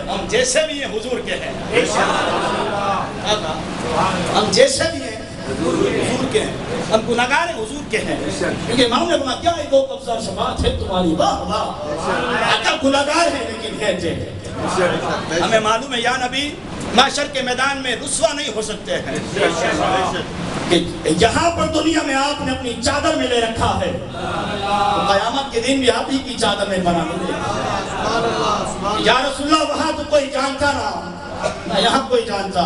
ہم جیسے بھی ہیں حضور کے ہیں، ہم جیسے بھی ہیں حضور کے ہیں، ہم گناہگار ہیں حضور کے ہیں، کیونکہ امام نے فرمایا کیا ہے دو قبضہ شفاعت ہے تمہاری، واہ واہ، اگر گناہگار ہیں لیکن کہتے ہیں ہمیں معلوم ہے یا نبی محشر کے میدان میں رسوا نہیں ہو سکتے ہیں کہ یہاں پر دنیا میں آپ نے اپنی چادر میں لے رکھا ہے، تو قیامت کے دن بھی آپ ہی کی چادر میں بنا ملے گا۔ یا رسول اللہ وہاں تو کوئی جانتا نہ یہاں کوئی جانتا،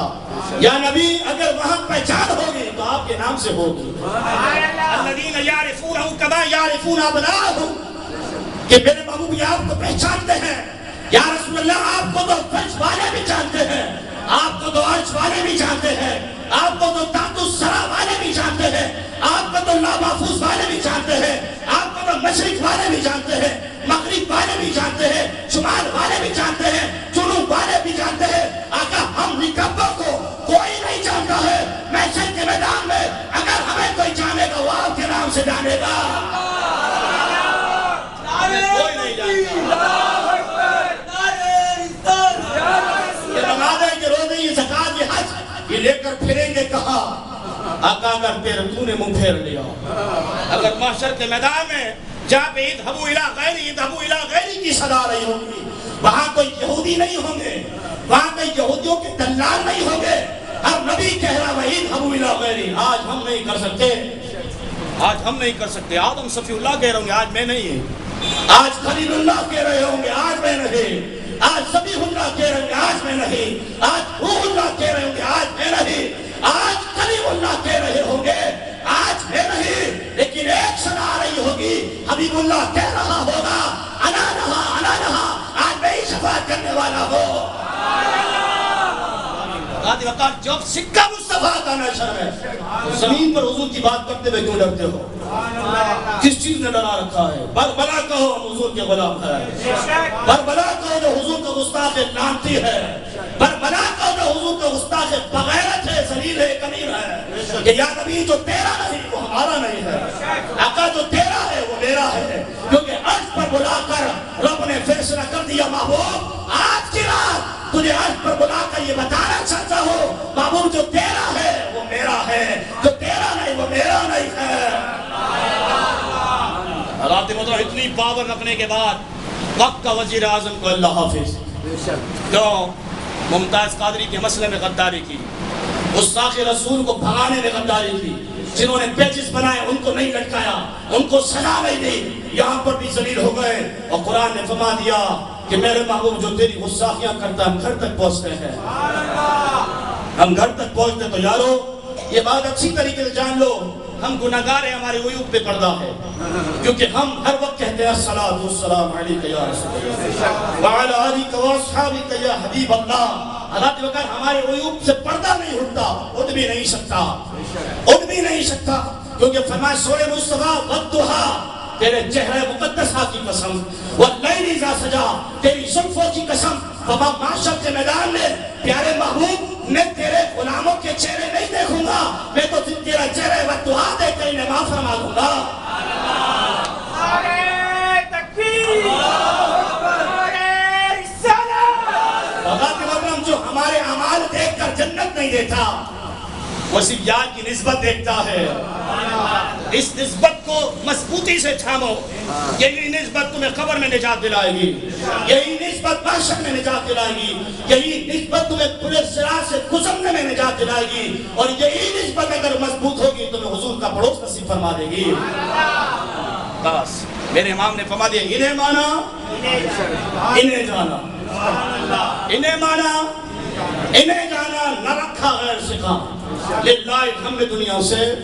یا نبی اگر وہاں پہچان ہوگی تو آپ کے نام سے ہوگی۔ الذین یعرفونہ کما یعرفون ابناءہم، کہ میرے محبوب یہ آپ کو پہچانتے ہیں۔ یا رسول اللہ آپ کو تو فرش والے بھی جانتے ہیں، آپ کو تو عرش والے بھی جانتے ہیں، آپ کو تو تحت الثری والے بھی جانتے ہیں، آپ کو تو لوح محفوظ والے بھی جانتے ہیں، آپ کو تو مشرق والے بھی جانتے ہیں، مغرب والے بھی جانتے ہیں، شمال والے بھی جانتے ہیں، جنوب والے بھی جانتے ہیں۔ آقا ہم نکبوں کو کوئی نہیں جانتا ہے، محشر کے میدان میں اگر ہمیں کوئی جانے گا وہ آپ کے نام سے جانے گا، کوئی نہیں جانتا۔ یہ نمازیں، یہ روزے، یہ زکات، یہ حج، یہ لے کر پھریں گے کہاں؟ آقا اگر تو نے منہ پھیر لیا، اگر محشر کے میدان میں جہاں پہ اذهبوا الى غیری اذهبوا الى غیری کی صدا رہی ہوگی، وہاں کوئی یہودی نہیں ہوں گے، وہاں کوئی یہودیوں کے دلال نہیں ہوں گے، ہر نبی کہہ رہا ہے اذهبوا الى غیری۔ آج ہم نہیں کر سکتے، آج ہم نہیں کر سکتے۔ آدم صفی اللہ کہہ رہے ہوں گے آج میں نہیں، آج خلیل اللہ کہہ رہے ہوں گے آج میں نہیں، آج ذبیح اللہ کہہ رہے ہوں گے آج میں نہیں، آج روح اللہ کہہ رہے ہوں گے آج میں نہیں، آج کلیم اللہ کہہ رہے ہوں گے آج میں نہیں، لیکن ایک صدا آ رہی ہوگی، حبیب اللہ کہہ رہا ہوگا انا رہا، آج میں ہی شفاعت کرنے والا ہوں۔ آدھی وقت جب سکہ مصطفیٰ کا نشر ہے، زمین پر حضور کی بات کرتے ہوئے کیوں ڈرتے ہو؟ کس چیز نے ڈرا رکھا ہے؟ بربلا کہو ہم حضور کے غلام ہے، بربلا کہو جو حضور کا گستاخ لعنتی ہے، بربلا کہو جو حضور کا گستاخ بغیرت ہے، ذلیل ہے، کبیر ہے، کہ یا نبی جو تیرا نہیں وہ ہمارا نہیں ہے، آقا جو تیرا ہے وہ میرا ہے، کیونکہ عرش پر بلا کر رب نے فیصلہ کر دیا محبوب آج کی رات تجھے عرش پر بلا کر یہ بتانا چاہتا ہوں محبوب جو تیرا ہے وہ میرا ہے، جو تیرا نہیں وہ میرا نہیں ہے۔ رات مدرہ اتنی پاور رکھنے کے بعد وقت کا وزیر اعظم کو اللہ حافظ جو ممتاز قادری کے مسئلے میں غداری کی، گستاخ رسول کو بھگانے میں غداری کی، جنہوں نے پیجز بنائے ان کو نہیں لٹکایا، ان کو سزا نہیں دی، یہاں پر بھی ذلیل ہو گئے، اور قرآن نے فرما دیا کہ میرے محبوب جو تیری گستاخیاں کرتا ہم گھر تک پہنچتے ہیں، ہم گھر تک پہنچتے۔ تو یارو یہ بات اچھی طریقے سے جان لو، ہم گناہگار ہیں، ہمارے عیوب پہ پردہ ہے، کیونکہ ہم ہر وقت کہتے ہیں الصلاۃ والسلام علیک یا رسول اللہ وعلی آلک واصحابک یا حبیب اللہ۔ حالات وقت ہمارے عیوب سے پردہ نہیں اٹھتا، اٹھ بھی نہیں سکتا، اٹھ بھی نہیں سکتا، کیونکہ فرمایا سورہ مصطفیٰ والضحیٰ، تیرے چہرے مقدسہ کی قسم، واللیل اذا سجا، تیری زلفوں کی قسم، بابا معاشر کے میدان میں پیارے محبوب میں تیرے غلاموں کے چہرے نہیں دیکھوں گا، میں تو تیرا چہرے والضحیٰ دیکھ کر انہیں معاف فرما دوں گا۔ نعرہ تکبیر، نعرہ رسالت۔ خدا کے مطلب جو ہمارے اعمال دیکھ کر جنت نہیں دیتا، وہ صرف یار کی نسبت دیکھتا ہے۔ اس نسبت کو مضبوطی سے تھامو، یہی نسبت تمہیں قبر میں نجات دلائے گی، یہی نسبت محشر میں نجات دلائے گی، یہی نسبت تمہیں پورے صراط سے گزرنے میں نجات دلائے گی، اور یہی نسبت اگر مضبوط ہوگی تمہیں حضور کا پڑوس نصیب فرما دے گی۔ بس میرے امام نے فرما دیا انہیں مانا انہیں جانا، انہیں مانا انہیں جانا، نہ رکھا غیر سے کام، للہ ہم نے دنیا سے